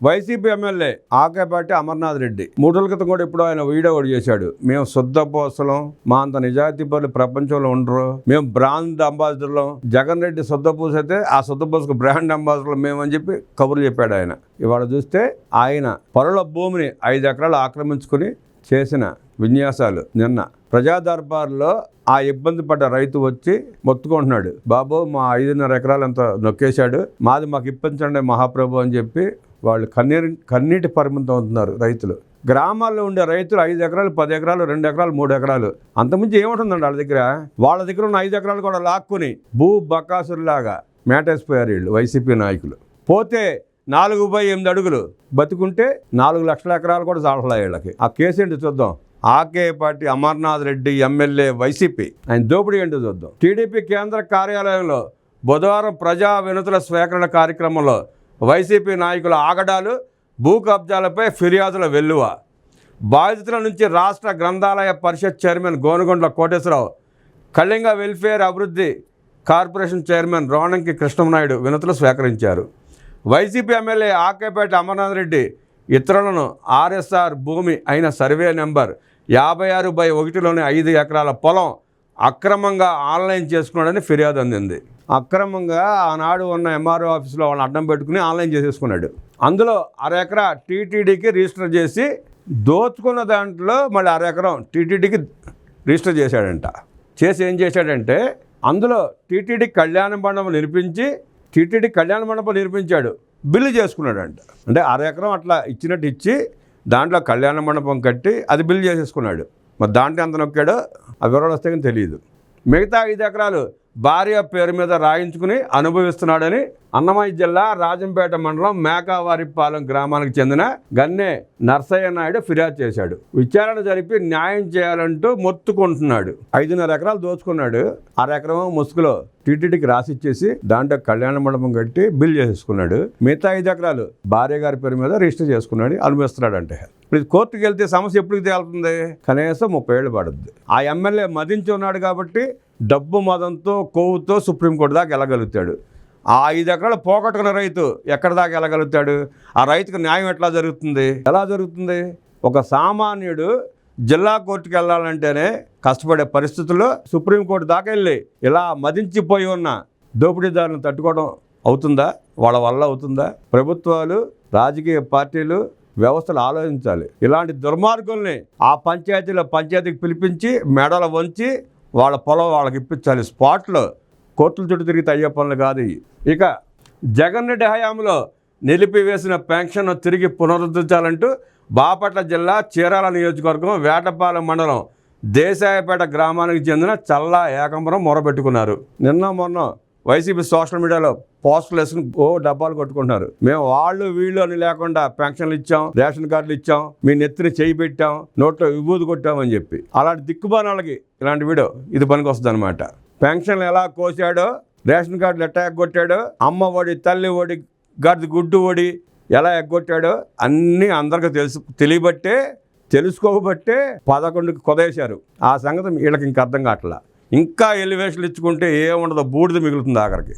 YCP MLA Akepati Amarnath Reddy 3 రోజుల క్రితం కూడా ఇప్పుడు ఆయన వీడియో కూడా చేశాడు. మేము శుద్ధపోసలం, మా అంత నిజాయితీ పనులు ప్రపంచంలో ఉండరు, మేము బ్రాండ్ అంబాసిడర్లం, జగన్ రెడ్డి శుద్ధపూస అయితే ఆ శుద్ధపూసకు బ్రాండ్ అంబాసిడర్లు మేమని చెప్పి కబుర్లు చెప్పాడు ఆయన. ఇవాళ చూస్తే ఆయన పరుల భూమిని 5 ఎకరాలు ఆక్రమించుకుని చేసిన విన్యాసాలు. నిన్న ప్రజా దర్బార్లో ఆ ఇబ్బంది పడ్డ రైతు వచ్చి మొత్తుకుంటున్నాడు, బాబు మా 5.5 ఎకరాలు అంత నొక్కేశాడు, మాది మాకు ఇప్పించండి మహాప్రభు అని చెప్పి వాళ్ళు కన్నీటి పరిమితం అవుతున్నారు రైతులు. గ్రామాల్లో ఉండే రైతులు 5 ఎకరాలు, 10 ఎకరాలు, 2 ఎకరాలు, 3 ఎకరాలు అంతకుమించి ఏముంటుందండి వాళ్ళ దగ్గర ఉన్న 5 ఎకరాలు కూడా లాక్కుని భూ బకాసురులాగా మేటేసిపోయారు వీళ్ళు వైసీపీ నాయకులు. పోతే 4/8 అడుగులు బతుకుంటే 4 లక్షల ఎకరాలు కూడా చాలట్లా వీళ్ళకి. ఆ కేసు ఏంటి చూద్దాం. ఆకేపాటి అమర్నాథ్ రెడ్డి ఎమ్మెల్యే వైసీపీ, ఆయన దోపిడీ ఏంటో చూద్దాం. టీడీపీ కేంద్ర కార్యాలయంలో బుధవారం ప్రజా వినతుల స్వీకరణ కార్యక్రమంలో వైసీపీ నాయకుల ఆగడాలు, భూ కబ్జాలపై ఫిర్యాదుల వెల్లువ. బాధితుల నుంచి రాష్ట్ర గ్రంథాలయ పరిషత్ చైర్మన్ గోనగొండ్ల కోటేశ్వరరావు, కళింగ వెల్ఫేర్ అభివృద్ధి కార్పొరేషన్ చైర్మన్ రోణంకి కృష్ణనాయుడు వినతులు స్వీకరించారు. వైసీపీ ఎమ్మెల్యే ఆకేపాటి అమర్నాథ్ రెడ్డి ఇతరులను ఆర్ఎస్ఆర్ భూమి అయిన సర్వే నెంబర్ 56/1లోని 5 ఎకరాల పొలం అక్రమంగా ఆన్లైన్ చేసుకున్నాడని ఫిర్యాదు అందింది. అక్రమంగా ఆనాడు ఉన్న ఎంఆర్ఓ ఆఫీసులో వాళ్ళని అడ్డం పెట్టుకుని ఆన్లైన్ చేసేసుకున్నాడు. అందులో 1/2 ఎకరా టీటీడీకి రిజిస్టర్ చేసి దోచుకున్న దాంట్లో మళ్ళీ 1/2 ఎకరం టీటీడీకి రిజిస్టర్ చేశాడంట. చేసి ఏం చేశాడంటే అందులో టీటీడీ కళ్యాణ మండపం నిర్మించాడు, బిల్లు చేసుకున్నాడంట. అంటే 1/2 ఎకరం అట్లా ఇచ్చినట్టు ఇచ్చి దాంట్లో కళ్యాణ మండపం కట్టి అది బిల్లు చేసేసుకున్నాడు. మరి దాంట్లో ఎంత నొక్కాడో ఆ వివరాలు వస్తే కానీ తెలియదు. మిగతా 5 ఎకరాలు భార్య పేరు మీద రాయించుకుని అనుభవిస్తున్నాడని అన్నమయ్య జిల్లా రాజంపేట మండలం మేకావారిపాలెం గ్రామానికి చెందిన గన్నె నర్సయ్య నాయుడు ఫిర్యాదు చేశాడు. విచారణ జరిపి న్యాయం చేయాలంటూ మొత్తుకుంటున్నాడు. 5.5 ఎకరాలు దోచుకున్నాడు. 1/2 ఎకరం ముసుగులో టీటీడీకి రాసిచ్చేసి దాంట్లో కళ్యాణ మండపం కట్టి బిల్ చేసేసుకున్నాడు. మిగతా 5 ఎకరాలు భార్య గారి పేరు మీద రిజిస్టర్ చేసుకున్నాడు, అనుభవిస్తున్నాడు. అంటే ఇప్పుడు కోర్టుకు వెళ్తే సమస్య ఎప్పుడు తేలుతుంది? కనీసం 30 ఏళ్ళు పడుతుంది. ఆ ఎమ్మెల్యే మదించి ఉన్నాడు కాబట్టి డబ్బు మదంతో కొవ్వుతో సుప్రీంకోర్టు దాకా వెళ్ళగలుగుతాడు. ఆ 5 ఎకరాలు పోగొట్టుకున్న రైతు ఎక్కడి దాకా వెళ్ళగలుగుతాడు? ఆ రైతుకు న్యాయం ఎలా జరుగుతుంది? ఒక సామాన్యుడు జిల్లా కోర్టుకు వెళ్ళాలంటేనే కష్టపడే పరిస్థితుల్లో సుప్రీంకోర్టు దాకా వెళ్ళి ఇలా మదించిపోయి ఉన్న దోపిడీదారులను తట్టుకోవడం అవుతుందా? వాళ్ళ వల్ల అవుతుందా? ప్రభుత్వాలు, రాజకీయ పార్టీలు, వ్యవస్థలు ఆలోచించాలి. ఇలాంటి దుర్మార్గుల్ని ఆ పంచాయతీకి పిలిపించి మెడలు వంచి వాళ్ళ పొలం వాళ్ళకి ఇప్పించాలి. స్పాట్లో కోర్టుల చుట్టూ తిరిగితే అయ్యే పనులు కాదు. ఇక జగన్ రెడ్డి హయాంలో నిలిపివేసిన పెన్షన్ తిరిగి పునరుద్ధరించాలంటూ బాపట్ల జిల్లా చీరాల నియోజకవర్గం వేటపాలెం మండలం దేశాయపేట గ్రామానికి చెందిన చల్లా ఏకంబరం మొరబెట్టుకున్నారు. నిన్న మొన్న వైసీపీ సోషల్ మీడియాలో పోస్టులు వేసుకుని డబ్బాలు కొట్టుకుంటున్నారు. మేము వాళ్ళు వీళ్ళు అని లేకుండా పెన్షన్లు ఇచ్చాం, రేషన్ కార్డులు ఇచ్చాం, మీ నెత్తిని చేయి పెట్టాం, నోట్లో విభూతి కొట్టామని చెప్పి. అలాంటి దిక్కుబానాలకి ఇలాంటి వీడియో ఇది పనికి వస్తుంది అనమాట. పెన్షన్లు ఎలా కోసాడో, రేషన్ కార్డులు ఎట్టా ఎగ్గొట్టాడో, అమ్మ ఒడి, తల్లి ఒడి, గుడ్డు ఒడి ఎలా ఎగ్గొట్టాడో అన్నీ అందరికీ తెలుసుకోబట్టే 11కి కొదేశారు. ఆ సంగతి వీళ్ళకి ఇంక అర్థం కావట్లా. ఇంకా ఎలివేషన్లు ఇచ్చుకుంటే ఏముండదో, బూడిద మిగులుతుంది ఆఖరికి.